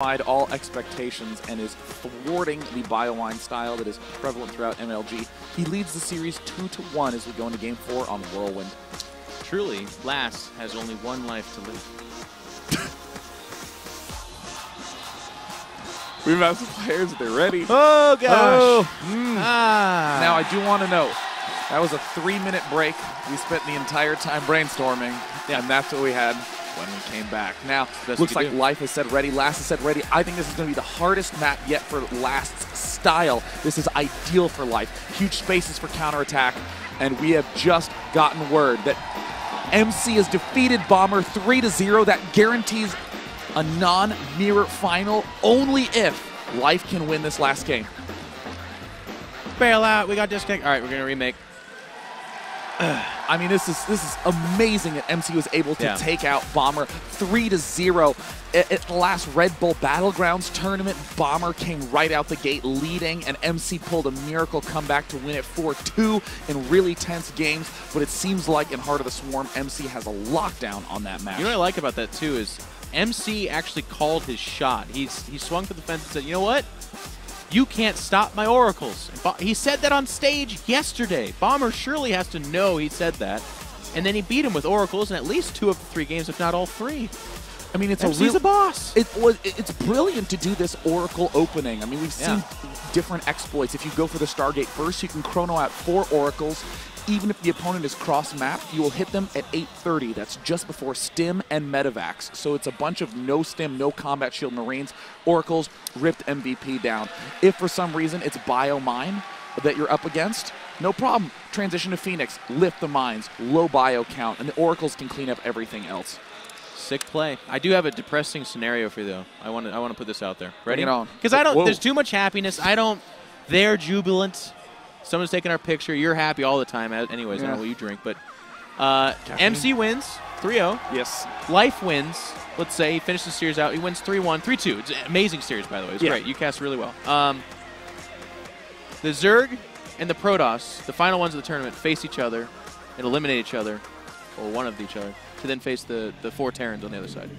defied all expectations and is thwarting the Bioline style that is prevalent throughout MLG. He leads the series 2-1 as we go into Game 4 on Whirlwind. Truly, Lass has only one life to live. We have some players, they're ready. Oh, gosh. Oh. Now, I do want to note, that was a 3-minute break. We spent the entire time brainstorming, and that's what we had when we came back. Now, looks like Life has said ready, Last has said ready. I think this is going to be the hardest map yet for Last's style. This is ideal for Life. Huge spaces for counterattack, and we have just gotten word that MC has defeated Bomber 3-0. That guarantees a non-mirror final only if Life can win this last game. Bail out. We got disconnect. All right, we're going to remake. I mean, this is amazing that MC was able to take out Bomber 3-0. At the last Red Bull Battlegrounds tournament, Bomber came right out the gate leading, and MC pulled a miracle comeback to win it 4-2 in really tense games. But it seems like in Heart of the Swarm, MC has a lockdown on that match. You know what I like about that, too, is MC actually called his shot. He swung for the fence and said, you know what? You can't stop my oracles. He said that on stage yesterday. Bomber surely has to know he said that. And then he beat him with oracles in at least 2 of the 3 games, if not all 3. I mean, MC's a boss. It's brilliant to do this Oracle opening. I mean, we've seen different exploits. If you go for the Stargate first, you can chrono out 4 oracles. Even if the opponent is cross-mapped, you will hit them at 8:30. That's just before Stim and Medivacs. So it's a bunch of no Stim, no Combat Shield Marines. Oracles ripped MVP down. If for some reason it's Bio Mine that you're up against, no problem. Transition to Phoenix, lift the mines, low bio count, and the Oracles can clean up everything else. Sick play. I do have a depressing scenario for you, though. I want to put this out there. Ready? Bring it on. Because I don't. There's too much happiness. They're jubilant. Someone's taking our picture. You're happy all the time. Anyways, I don't know what you drink, but MC wins 3-0. Yes. Life wins. Let's say he finishes the series out. He wins 3-1, 3-2. It's an amazing series, by the way. It's great. You cast really well. The Zerg and the Protoss, the final ones of the tournament, face each other and eliminate each other, or one of each other, to then face the 4 Terrans on the other side.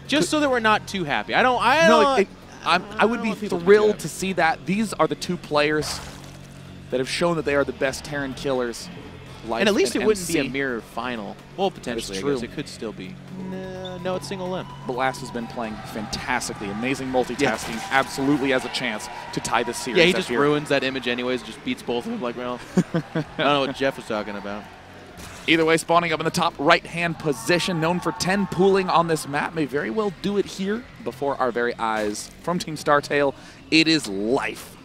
Just so that we're not too happy. I would be thrilled to see that. These are the 2 players that have shown that they are the best Terran killers. Life and at least it wouldn't MC. be a mirror final. Well, potentially, I guess it could still be. No, it's single limp. Blast has been playing fantastically. Amazing multitasking. Absolutely has a chance to tie this series. Yeah, he just ruins that image anyways. Just beats both of them. Like, well, I don't know what Jeff was talking about. Either way, spawning up in the top right-hand position, known for 10 pooling on this map, may very well do it here before our very eyes. From Team StarTale, it is Life.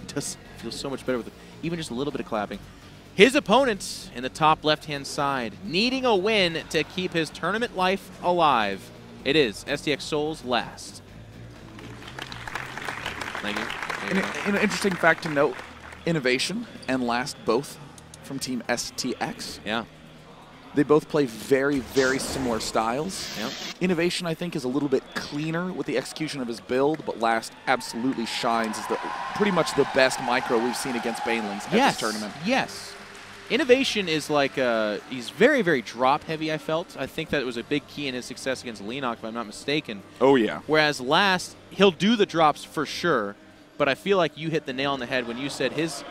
It does feel so much better with even just a little bit of clapping. His opponent in the top left-hand side, needing a win to keep his tournament life alive. It is STX Souls Last. Thank you. An interesting fact to note, Innovation and Last both from Team STX. Yeah. They both play very, very similar styles. Yeah. Innovation, I think, is a little bit cleaner with the execution of his build, but Last absolutely shines as pretty much the best micro we've seen against Banelings at this tournament. Yes. Innovation is like, he's very, very drop-heavy, I felt. I think that it was a big key in his success against Lennox, if I'm not mistaken. Oh, yeah. Whereas Last, he'll do the drops for sure, but I feel like you hit the nail on the head when you said his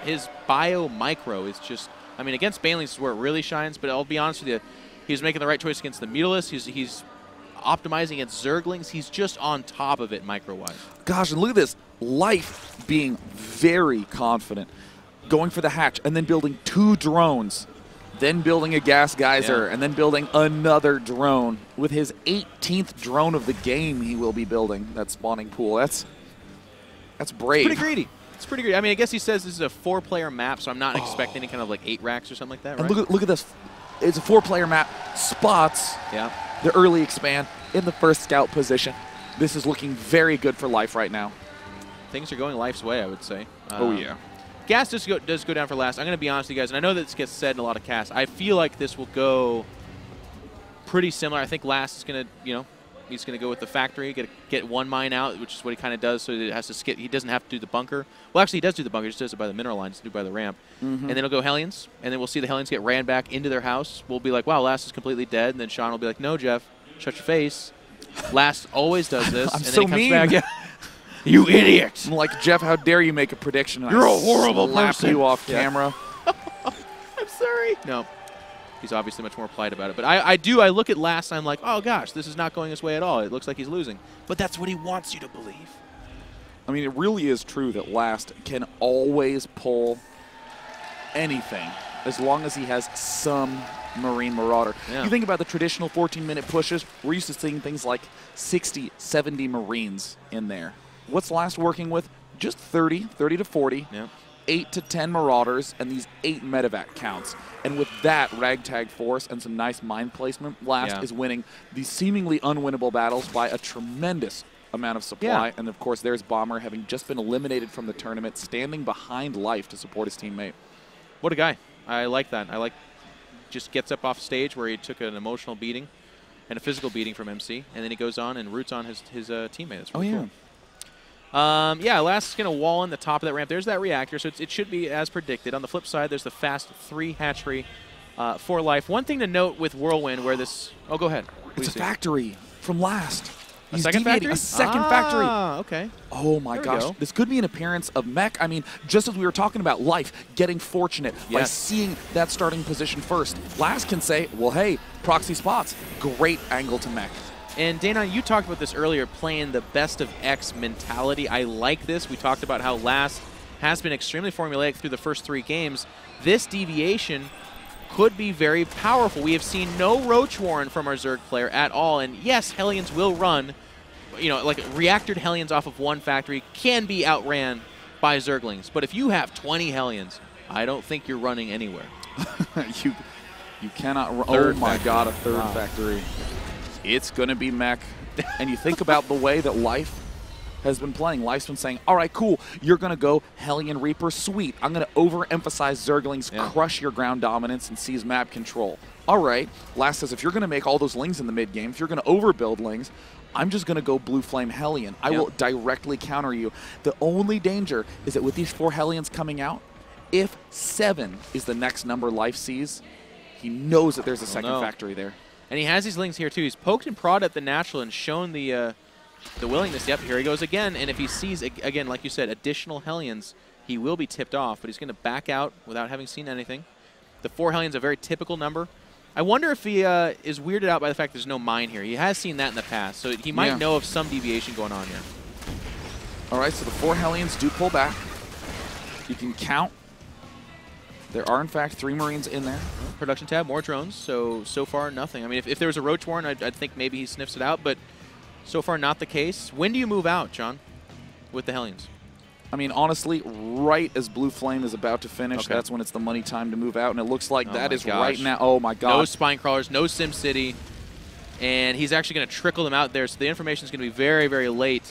bio micro is just, I mean, against Banelings is where it really shines, but I'll be honest with you, he's making the right choice against the Mutalisk. He's optimizing against Zerglings. He's just on top of it micro-wise. Gosh, and look at this. Life being very confident, going for the hatch, and then building 2 drones, then building a gas geyser, and then building another drone. With his 18th drone of the game he will be building that spawning pool. That's brave. It's pretty greedy. It's pretty greedy. I mean, I guess he says this is a 4-player map, so I'm not expecting any kind of like 8 racks or something like that, right? And look at this. It's a 4-player map. Spots the early expand in the first scout position. This is looking very good for Life right now. Things are going Life's way, I would say. Oh, yeah. Gas does go down for Last. I'm going to be honest with you guys, and I know that this gets said in a lot of casts. I feel like this will go pretty similar. I think Last is going to, He's going to go with the factory, get one mine out, which is what he kind of does, so that it has to skip. He doesn't have to do the bunker. Well, actually, he does do the bunker. He just does it by the mineral line. Just do it by the ramp. And then he'll go Hellions, and then we'll see the Hellions get ran back into their house. We'll be like, wow, Last is completely dead. And then Sean will be like, no, Jeff, shut your face. Last always does this. I'm and then so he comes mean. back. Yeah. You idiot. I'm like, Jeff, how dare you make a prediction? And You're I a horrible slap person. you off camera. I'm sorry. No. He's obviously much more polite about it. But I look at Last and I'm like, oh, gosh, this is not going his way at all. It looks like he's losing. But that's what he wants you to believe. I mean, it really is true that Last can always pull anything as long as he has some Marine Marauder. Yeah. You think about the traditional 14-minute pushes, we're used to seeing things like 60, 70 Marines in there. What's Last working with? Just 30 to 40, 8 to 10 Marauders, and these 8 medevac counts. And with that ragtag force and some nice mine placement, Last is winning these seemingly unwinnable battles by a tremendous amount of supply. And, of course, there's Bomber having just been eliminated from the tournament, standing behind Life to support his teammate. What a guy. I like that. I like just gets up off stage where he took an emotional beating and a physical beating from MC, and then he goes on and roots on his teammate. That's really cool. Last is going to wall in the top of that ramp. There's that reactor, so it should be as predicted. On the flip side, there's the fast 3 hatchery for Life. One thing to note with Whirlwind where this... Oh, go ahead. It's a factory from Last. A second factory? A second factory. Okay. Oh, my gosh. This could be an appearance of Mech. I mean, just as we were talking about Life getting fortunate by seeing that starting position first, Last can say, well, hey, proxy spots. Great angle to Mech. And Dana, you talked about this earlier, playing the best of X mentality. I like this. We talked about how Last has been extremely formulaic through the first 3 games. This deviation could be very powerful. We have seen no Roach Warren from our Zerg player at all. And yes, Hellions will run, like reactored Hellions off of one factory can be outran by Zerglings. But if you have 20 Hellions, I don't think you're running anywhere. you cannot run. Oh my God, a third factory. It's going to be Mech. And you think about the way that Life has been playing. Life's been saying, all right, cool, you're going to go Hellion Reaper, sweet. I'm going to overemphasize Zerglings, crush your ground dominance, and seize map control. All right, Last says, if you're going to make all those Lings in the mid-game, if you're going to overbuild Lings, I'm just going to go Blue Flame Hellion. I will directly counter you. The only danger is that with these 4 Hellions coming out, if 7 is the next number Life sees, he knows that there's a second factory there. And he has these Lings here, too. He's poked and prodded at the natural and shown the willingness. Yep, here he goes again. And if he sees, again, like you said, additional Hellions, he will be tipped off. But he's going to back out without having seen anything. The 4 Hellions, a very typical number. I wonder if he is weirded out by the fact there's no mine here. He has seen that in the past, so he might know of some deviation going on here. All right, so the 4 Hellions do pull back. You can count. There are, in fact, 3 Marines in there. Production tab, more drones, so far nothing. I mean, if there was a Roach Warren, I'd think maybe he sniffs it out, but so far not the case. When do you move out, John, with the Hellions? I mean, honestly, right as Blue Flame is about to finish, that's when it's the money time to move out, and it looks like that is right now. Oh, my God. No Spine Crawlers, no Sim City, and he's actually going to trickle them out there, so the information is going to be very, very late.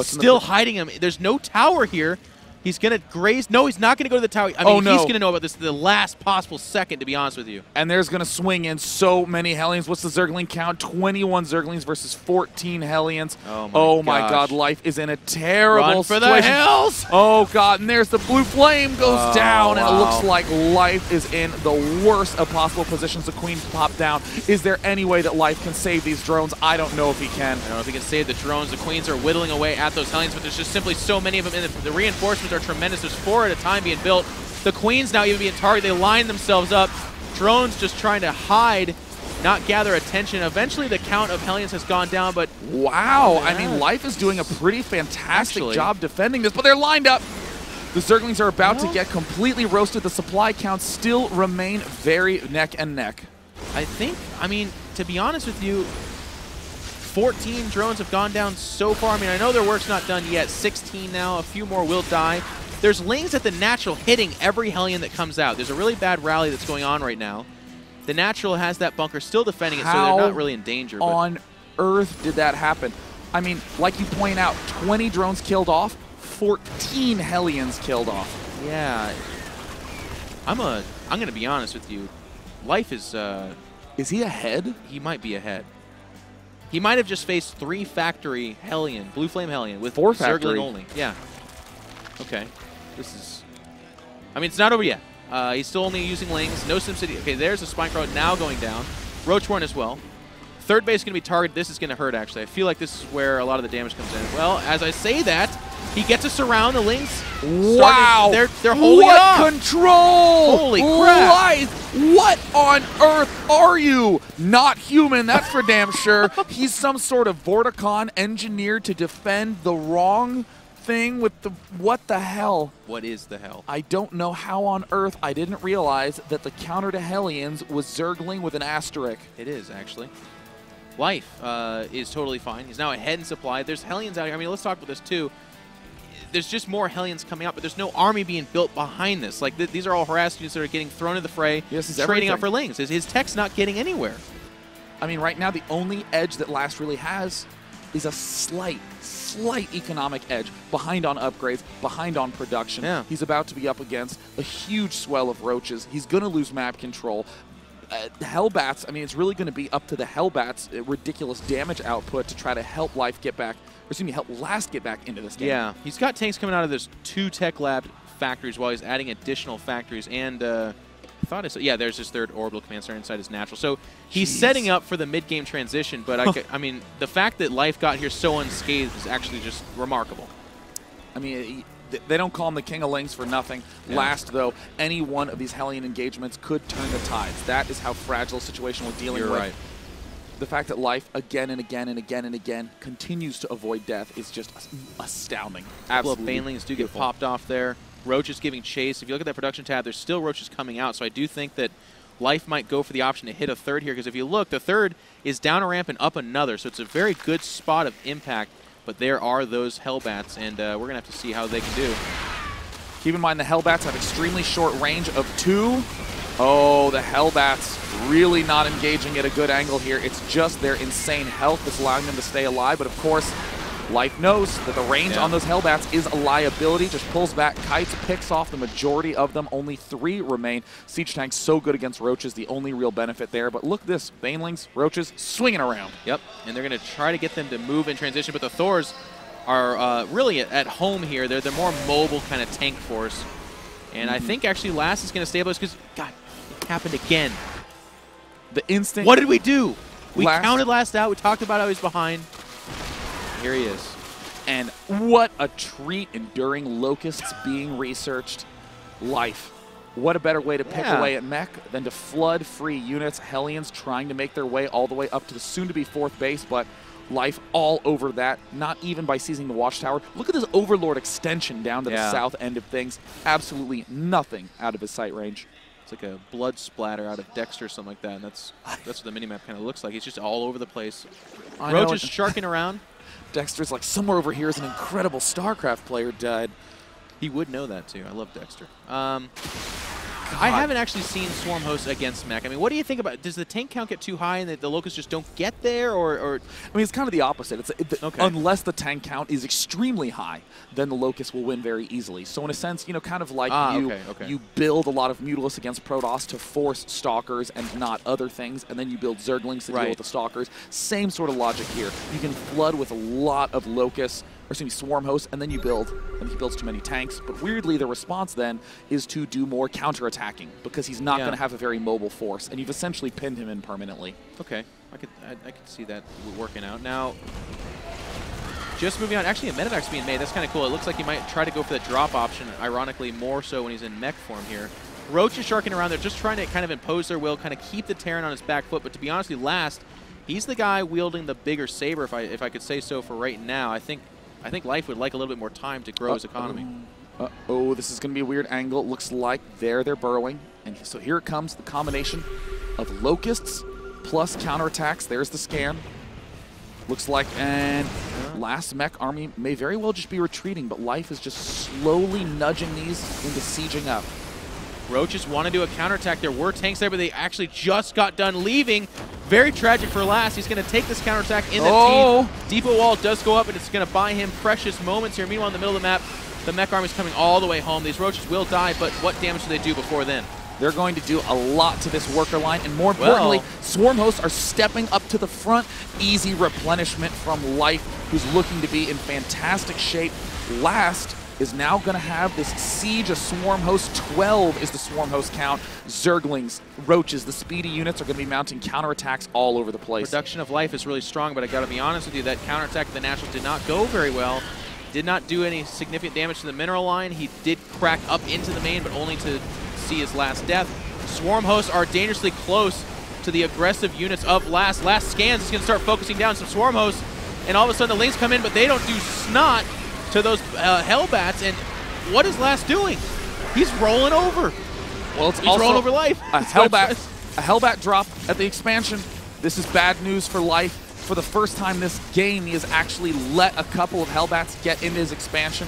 Still hiding him. There's no tower here. He's going to graze. No, he's not going to go to the tower. I mean, he's going to know about this the last possible second, to be honest with you. And there's going to swing in so many Hellions. What's the Zergling count? 21 Zerglings versus 14 Hellions. Oh my God. Life is in a terrible situation. Run for the hills! Oh, God. And there's the Blue Flame goes down, and it looks like Life is in the worst of possible positions. The Queen popped down. Is there any way that Life can save these drones? I don't know if he can. I don't know if he can save the drones. The Queens are whittling away at those Hellions, but there's just simply so many of them. And the reinforcements are tremendous. There's 4 at a time being built. The Queens now even being targeted. They line themselves up. Drones just trying to hide, not gather attention. Eventually the count of Hellions has gone down, but... Wow. I mean, Life is doing a pretty fantastic job defending this, but they're lined up. The Zerglings are about to get completely roasted. The supply counts still remain very neck and neck. I think, I mean, to be honest with you, 14 drones have gone down so far. I mean, I know their work's not done yet. 16 now. A few more will die. There's Lings at the natural hitting every Hellion that comes out. There's a really bad rally that's going on right now. The natural has that bunker still defending it, so they're not really in danger. How on earth did that happen? I mean, like you point out, 20 drones killed off, 14 Hellions killed off. Yeah. I'm gonna be honest with you. Life is he ahead? He might be ahead. He might have just faced 3 factory Hellion, Blue Flame Hellion, with 4 factory. Zergling only. Yeah. Okay. This is... I mean, it's not over yet. He's still only using Lings. No SimCity. Okay, there's a Spinecrow now going down. Roachborn as well. Third base is going to be targeted. This is going to hurt, actually. I feel like this is where a lot of the damage comes in. Well, as I say that, he gets to surround the Lings. Wow. They're holding it off. What control! Holy crap. Life. What on earth are you? Not human, that's for damn sure. He's some sort of Vorticon engineered to defend the wrong thing with the... What the hell? What is the hell? I don't know how on earth I didn't realize that the counter to Hellions was Zergling with an asterisk. It is, actually. Life is totally fine. He's now ahead in supply. There's Hellions out here. I mean, let's talk about this, too. There's just more Hellions coming out, but there's no army being built behind this. Like, these are all harassed units that are getting thrown in the fray, trading out for Lings. His tech's not getting anywhere. I mean, right now, the only edge that Last really has is a slight economic edge, behind on upgrades, behind on production. Yeah. He's about to be up against a huge swell of roaches. He's going to lose map control. Hellbats, I mean, it's really going to be up to the Hellbats' ridiculous damage output to try to help Life get back, or excuse me, help Last get back into this game. Yeah, he's got tanks coming out of those 2 Tech Lab factories while he's adding additional factories. And I thought it's, yeah, there's his 3rd orbital command center inside his natural. So he's setting up for the mid-game transition, but I mean, the fact that Life got here so unscathed is actually just remarkable. I mean, they don't call him the King of Lings for nothing. Yeah. Last, though, any one of these Hellion engagements could turn the tides. That is how fragile a situation we're dealing with. Right. The fact that Life again and again and again and again continues to avoid death is just astounding. Absolutely. Banelings do get popped off there. Roach is giving chase. If you look at that production tab, there's still Roaches coming out. So I do think that Life might go for the option to hit a 3rd here, because if you look, the 3rd is down a ramp and up another. So it's a very good spot of impact. But there are those Hellbats, and we're going to have to see how they can do. Keep in mind the Hellbats have extremely short range of 2. Oh, the Hellbats really not engaging at a good angle here. It's just their insane health that's allowing them to stay alive. But of course, Life knows that the range on those Hellbats is a liability. Just pulls back kites, picks off the majority of them. Only 3 remain. Siege Tank's so good against Roaches, the only real benefit there. But look at this, Banelings, Roaches, swinging around. Yep, and they're going to try to get them to move in transition, but the Thors are really at home here. They're the more mobile kind of tank force. And I think actually Last is going to stabilize because, God, it happened again. The instant... What did we do? We counted Last out. We talked about how he's behind. Here he is. And what a treat enduring Locusts being researched. Life. What a better way to pick away at mech than to flood free units. Hellions trying to make their way all the way up to the soon-to-be 4th base, but Life all over that, not even by seizing the Watchtower. Look at this Overlord extension down to the south end of things. Absolutely nothing out of his sight range. It's like a blood splatter out of Dexter or something like that, and that's what the minimap kind of looks like. He's just all over the place. Roach is sharking around. Dexter's like, somewhere over here is an incredible StarCraft player died. He would know that, too. I love Dexter. I haven't actually seen Swarm Host against mech. I mean, what do you think about it? Does the tank count get too high and the Locusts just don't get there? Or I mean, it's kind of the opposite. Unless the tank count is extremely high, then the Locusts will win very easily. So in a sense, you know, kind of like you build a lot of Mutalisk against Protoss to force Stalkers and not other things, and then you build Zerglings to deal with the Stalkers. Same sort of logic here. You can flood with a lot of Locusts, or excuse me, Swarm Hosts, and then you build, and he builds too many tanks. But weirdly, the response then is to do more counterattacking, because he's not going to have a very mobile force, and you've essentially pinned him in permanently. Okay, I could see that working out. Now, just moving on, actually a Medevac's being made. That's kind of cool. It looks like he might try to go for the drop option, ironically more so when he's in mech form here. Roach is sharking around. They're just trying to kind of impose their will, kind of keep the Terran on his back foot, but to be honest, Last, he's the guy wielding the bigger saber, if I could say so for right now. I think Life would like a little bit more time to grow his economy. Oh, this is going to be a weird angle. Looks like they're burrowing. And so here it comes, the combination of Locusts plus counterattacks. There's the scan. Looks like, and Last mech army may very well just be retreating, but Life is just slowly nudging these into sieging up. Roaches want to do a counterattack. There were tanks there, but they actually just got done leaving. Very tragic for Last. He's going to take this counterattack in the teeth. Depot wall does go up, and it's going to buy him precious moments here. Meanwhile, in the middle of the map, the mech army is coming all the way home. These Roaches will die, but what damage do they do before then? They're going to do a lot to this worker line, and more importantly, Swarm hosts are stepping up to the front. Easy replenishment from Life, who's looking to be in fantastic shape. Last is now going to have this siege of Swarm hosts. 12 is the Swarm host count. Zerglings, Roaches, the speedy units are going to be mounting counterattacks all over the place. Production of Life is really strong, but I got to be honest with you, that counterattack of the Natural did not go very well. Did not do any significant damage to the mineral line. He did crack up into the main, but only to see his last death. Swarm hosts are dangerously close to the aggressive units of Last. Last scans is going to start focusing down some Swarm hosts, and all of a sudden the Lings come in, but they don't do snot to those Hellbats. And what is Last doing? He's rolling over. Well, it's He's also rolling over Life. A Hellbat drop at the expansion. This is bad news for Life. For the first time this game, he has actually let a couple of Hellbats get into his expansion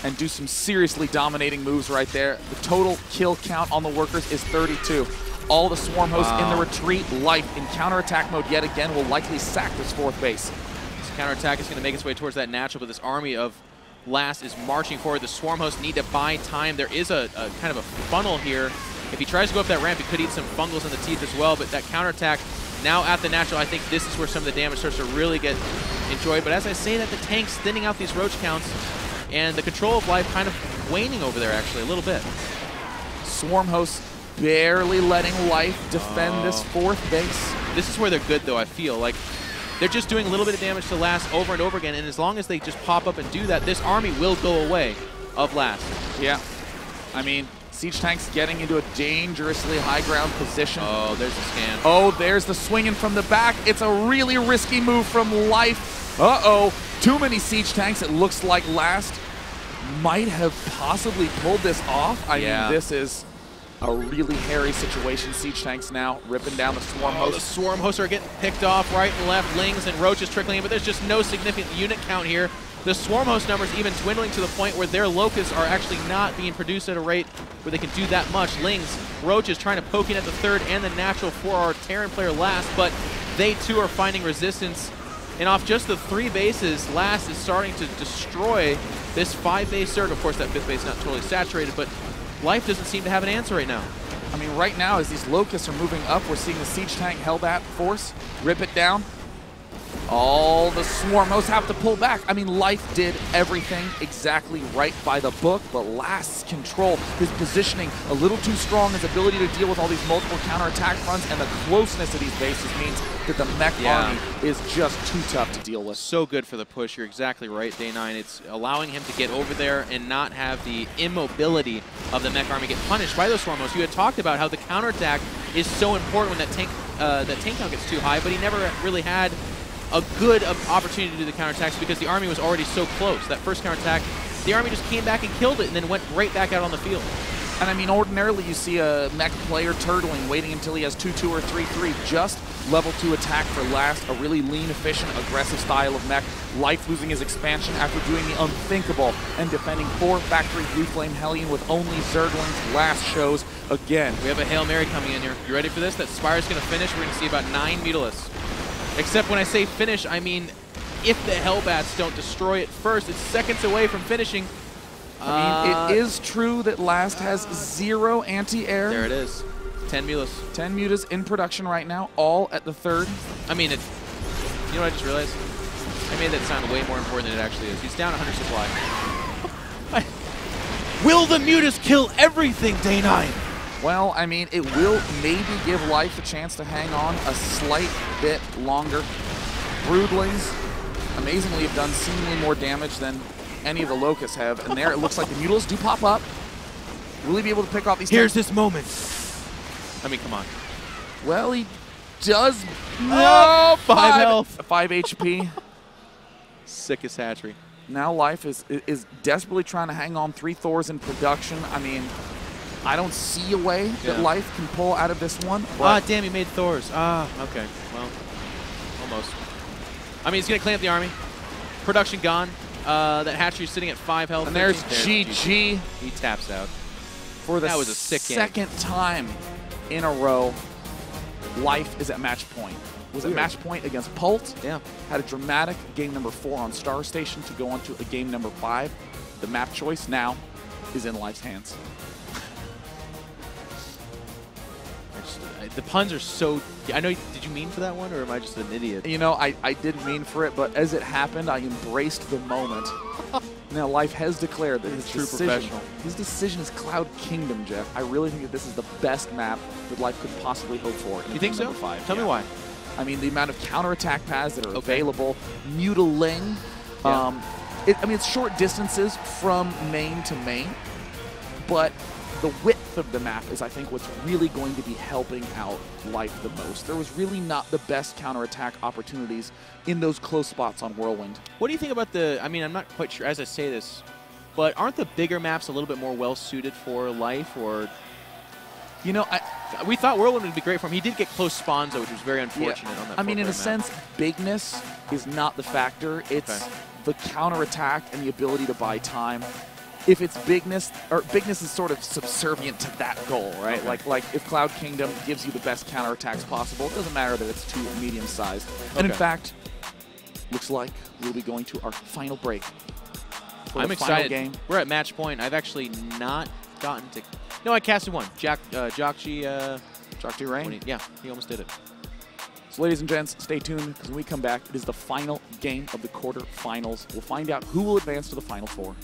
and do some seriously dominating moves right there. The total kill count on the workers is 32. All the Swarm hosts in the retreat. Life in counterattack mode yet again will likely sack this 4th base. This counterattack is going to make its way towards that Natural, but this army of Last is marching forward. The Swarm hosts need to buy time. There is a kind of a funnel here. If he tries to go up that ramp, he could eat some fungals in the teeth as well, but that counterattack now at the Natural, I think this is where some of the damage starts to really get enjoyed. But as I say that, the tank's thinning out these Roach counts, and the control of Life kind of waning over there, actually, a little bit. Swarm hosts barely letting Life defend this 4th base. This is where they're good, though, I feel. Like, they're just doing a little bit of damage to Last over and over again, and as long as they just pop up and do that, this army will go away of Last. Yeah. I mean, Siege Tank's getting into a dangerously high ground position. Oh, there's the scan. Oh, there's the swinging from the back. It's a really risky move from Life. Uh-oh. Too many Siege Tanks. It looks like Last might have possibly pulled this off. I mean, this is a really hairy situation. Siege Tanks now ripping down the Swarm hosts. The Swarm hosts are getting picked off right and left. Lings and Roaches trickling in, but there's just no significant unit count here. The Swarm host numbers even dwindling to the point where their Locusts are actually not being produced at a rate where they can do that much. Lings, Roaches trying to poke in at the 3rd and the Natural for our Terran player Last, but they too are finding resistance. And off just the 3 bases, Last is starting to destroy this 5-base Zerg. Of course, that 5th base is not totally saturated, but Life doesn't seem to have an answer right now. I mean, right now, as these Locusts are moving up, we're seeing the Siege Tank Hellbat force rip it down. All the Swarm hosts have to pull back. I mean, Life did everything exactly right by the book, but Last's control, his positioning a little too strong, his ability to deal with all these multiple counterattack fronts, and the closeness of these bases means that the mech army is just too tough to deal with. So good for the push. You're exactly right, Day9. It's allowing him to get over there and not have the immobility of the mech army get punished by those Swarm hosts. You had talked about how the counterattack is so important when that tank count gets too high, but he never really had a good opportunity to do the counterattacks because the army was already so close. That first counterattack, the army just came back and killed it and then went right back out on the field. And I mean, ordinarily you see a mech player turtling, waiting until he has 2-2 or 3-3. Just level 2 attack for Last, a really lean, efficient, aggressive style of mech. Life losing his expansion after doing the unthinkable and defending 4 Factory Blue Flame Hellion with only Zerglings. Last shows again. We have a Hail Mary coming in here. You ready for this? That Spire's going to finish. We're going to see about 9 Mutalisks. Except when I say finish, I mean if the Hellbats don't destroy it first. It's seconds away from finishing. I mean, it is true that Last has 0 anti-air. There it is. 10 Mutas. 10 Mutas in production right now, all at the 3rd. I mean, you know what I just realized? I made that sound way more important than it actually is. He's down 100 supply. Will the Mutas kill everything, Day9? Well, I mean, it will maybe give Life a chance to hang on a slight bit longer. Broodlings, amazingly, have done seemingly more damage than any of the Locusts have. And there, it looks like the Mutalisks do pop up. Will he be able to pick off these Here's this moment. I mean, come on. Well, he does. No, 5 health. 5 HP. Sickest hatchery. Now Life is desperately trying to hang on 3 Thors in production. I mean, I don't see a way that Life can pull out of this one. Ah, damn, he made Thors. Ah, okay. Well, almost. I mean, he's going to clean up the army. Production gone. That hatchery's sitting at 5 health. And there's GG. He taps out. For the that was a sick second time in a row, Life is at match point. Was at match point against Pult. Yeah. Had a dramatic game number 4 on Star Station to go on to a game number 5. The map choice now is in Life's hands. the puns are so. I know. Did you mean for that one, or am I just an idiot? You know, I didn't mean for it, but as it happened, I embraced the moment. Now, Life has declared that his decision is Cloud Kingdom, Jeff. I really think that this is the best map that Life could possibly hope for. You think so? 5. Tell me why. I mean, the amount of counterattack paths that are available, Mutiling. Yeah. I mean, it's short distances from main to main, but the width of the map is, I think, what's really going to be helping out Life the most. There was really not the best counterattack opportunities in those close spots on Whirlwind. What do you think about the, I mean, I'm not quite sure as I say this, but aren't the bigger maps a little bit more well-suited for Life, or? You know, we thought Whirlwind would be great for him. He did get close spawns, though, which was very unfortunate on that. I mean, in a map. sense, bigness is not the factor. It's the counterattack and the ability to buy time. If it's bigness, or bigness is sort of subservient to that goal, right? Like if Cloud Kingdom gives you the best counterattacks possible, it doesn't matter that it's too medium-sized. And in fact, looks like we'll be going to our final break. I'm excited. Game. We're at match point. I've actually not gotten to. No, I casted one. Jockji Rain. Yeah, he almost did it. So, ladies and gents, stay tuned because when we come back, it is the final game of the quarterfinals. We'll find out who will advance to the Final Four.